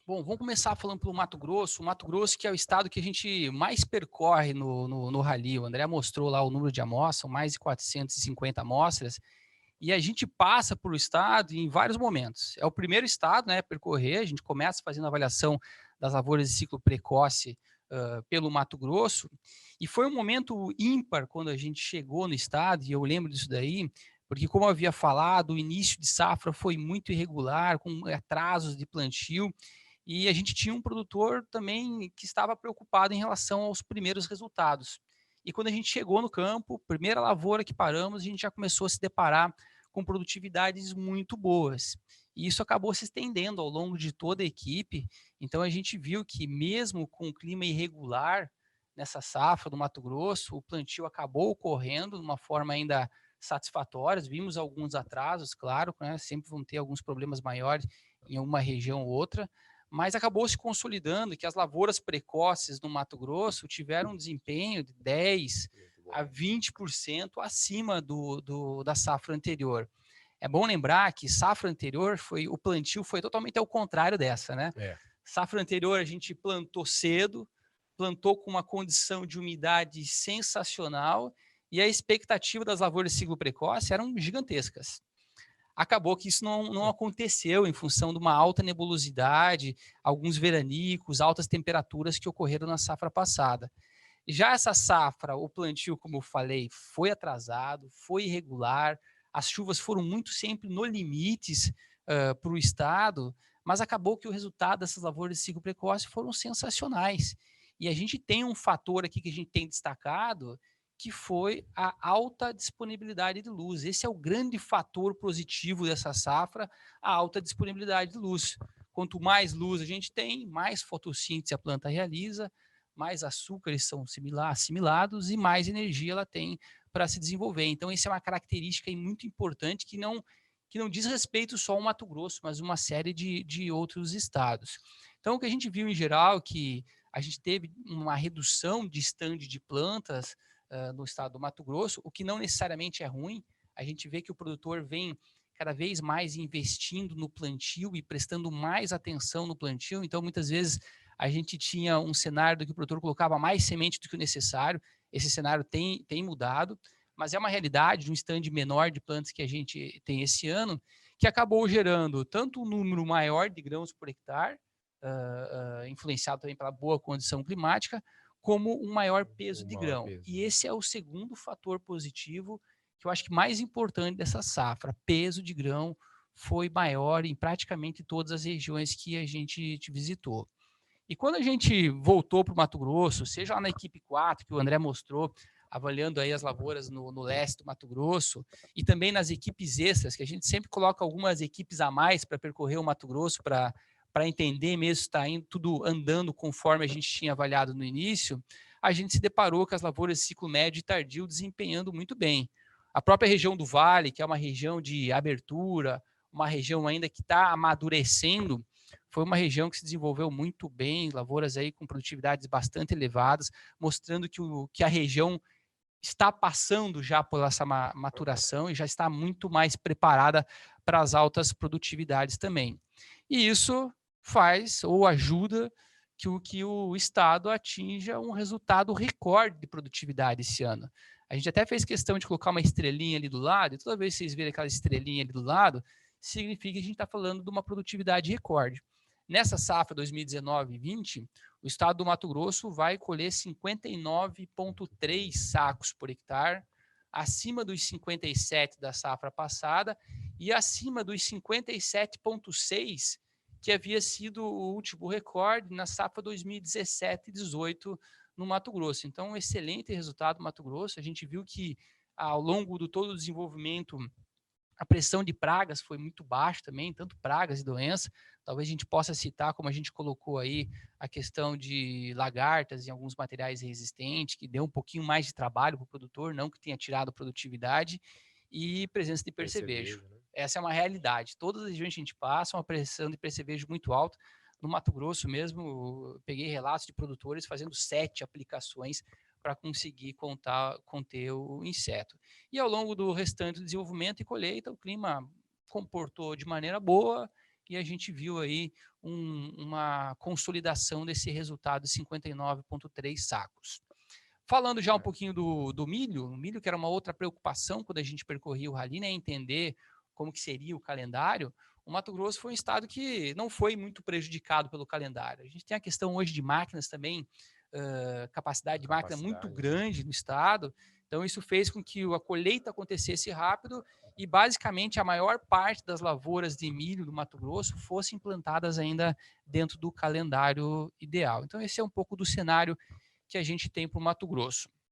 Bom, vamos começar falando pelo Mato Grosso. O Mato Grosso que é o estado que a gente mais percorre no Rally. O André mostrou lá o número de amostras, são mais de 450 amostras, e a gente passa por o estado em vários momentos. É o primeiro estado, né, a percorrer, a gente começa fazendo a avaliação das lavouras de ciclo precoce pelo Mato Grosso, e foi um momento ímpar quando a gente chegou no estado, e eu lembro disso daí, porque como eu havia falado, o início de safra foi muito irregular, com atrasos de plantio, e a gente tinha um produtor também que estava preocupado em relação aos primeiros resultados. E quando a gente chegou no campo, primeira lavoura que paramos, a gente já começou a se deparar com produtividades muito boas. E isso acabou se estendendo ao longo de toda a equipe. Então a gente viu que mesmo com o clima irregular nessa safra do Mato Grosso, o plantio acabou ocorrendo de uma forma ainda satisfatória. Vimos alguns atrasos, claro, né? Sempre vão ter alguns problemas maiores em uma região ou outra, mas acabou se consolidando que as lavouras precoces no Mato Grosso tiveram um desempenho de 10 Muito a bom. 20% acima da safra anterior. É bom lembrar que safra anterior o plantio foi totalmente ao contrário dessa, né? É, Safra anterior a gente plantou cedo, plantou com uma condição de umidade sensacional e a expectativa das lavouras de ciclo precoce eram gigantescas. Acabou que isso não aconteceu em função de uma alta nebulosidade, alguns veranicos, altas temperaturas que ocorreram na safra passada. Já essa safra, o plantio, como eu falei, foi atrasado, foi irregular, as chuvas foram muito sempre no limites para o estado, mas acabou que o resultado dessas lavouras de ciclo precoce foram sensacionais. E a gente tem um fator aqui que a gente tem destacado, que foi a alta disponibilidade de luz. Esse é o grande fator positivo dessa safra, a alta disponibilidade de luz. Quanto mais luz a gente tem, mais fotossíntese a planta realiza, mais açúcares são assimilados e mais energia ela tem para se desenvolver. Então, essa é uma característica muito importante que não diz respeito só ao Mato Grosso, mas uma série de outros estados. Então, o que a gente viu em geral que a gente teve uma redução de estande de plantas no estado do Mato Grosso, o que não necessariamente é ruim. A gente vê que o produtor vem cada vez mais investindo no plantio e prestando mais atenção no plantio. Então, muitas vezes, a gente tinha um cenário do que o produtor colocava mais semente do que o necessário. Esse cenário tem mudado, mas é uma realidade de um stand menor de plantas que a gente tem esse ano, que acabou gerando tanto um número maior de grãos por hectare, influenciado também pela boa condição climática, como um maior peso o de maior grão. peso, E né. esse é o segundo fator positivo que eu acho que mais importante dessa safra. Peso de grão foi maior em praticamente todas as regiões que a gente visitou. E quando a gente voltou para o Mato Grosso, seja lá na equipe 4, que o André mostrou, avaliando aí as lavouras no leste do Mato Grosso, e também nas equipes extras, que a gente sempre coloca algumas equipes a mais para percorrer o Mato Grosso, para entender mesmo se está indo tudo andando conforme a gente tinha avaliado no início, a gente se deparou com as lavouras de ciclo médio e tardio desempenhando muito bem. A própria região do Vale, que é uma região de abertura, uma região ainda que está amadurecendo, foi uma região que se desenvolveu muito bem, lavouras aí com produtividades bastante elevadas, mostrando que a região está passando já por essa maturação e já está muito mais preparada para as altas produtividades também. E isso faz ou ajuda que o Estado atinja um resultado recorde de produtividade esse ano. A gente até fez questão de colocar uma estrelinha ali do lado, e toda vez que vocês verem aquela estrelinha ali do lado, significa que a gente está falando de uma produtividade recorde. Nessa safra 2019 e 20, o estado do Mato Grosso vai colher 59,3 sacos por hectare, acima dos 57 da safra passada e acima dos 57,6 que havia sido o último recorde na safra 2017 e 18 no Mato Grosso. Então, um excelente resultado no Mato Grosso. A gente viu que ao longo do todo o desenvolvimento a pressão de pragas foi muito baixa também, tanto pragas e doenças. Talvez a gente possa citar, como a gente colocou aí, a questão de lagartas em alguns materiais resistentes, que deu um pouquinho mais de trabalho para o produtor, não que tenha tirado produtividade, e presença de percevejo. Percevejo, né. Essa é uma realidade. Todas as regiões que a gente passa, uma pressão de percevejo muito alta. No Mato Grosso mesmo, eu peguei relatos de produtores fazendo 7 aplicações para conseguir conter o inseto. E ao longo do restante do desenvolvimento e colheita, o clima comportou de maneira boa e a gente viu aí uma consolidação desse resultado de 59,3 sacos. Falando já um pouquinho do milho, o milho que era uma outra preocupação quando a gente percorria o Rally, né, entender como que seria o calendário. O Mato Grosso foi um estado que não foi muito prejudicado pelo calendário. A gente tem a questão hoje de máquinas também, capacidade de máquina muito grande no estado, então isso fez com que a colheita acontecesse rápido e basicamente a maior parte das lavouras de milho do Mato Grosso fossem implantadas ainda dentro do calendário ideal. Então esse é um pouco do cenário que a gente tem para o Mato Grosso.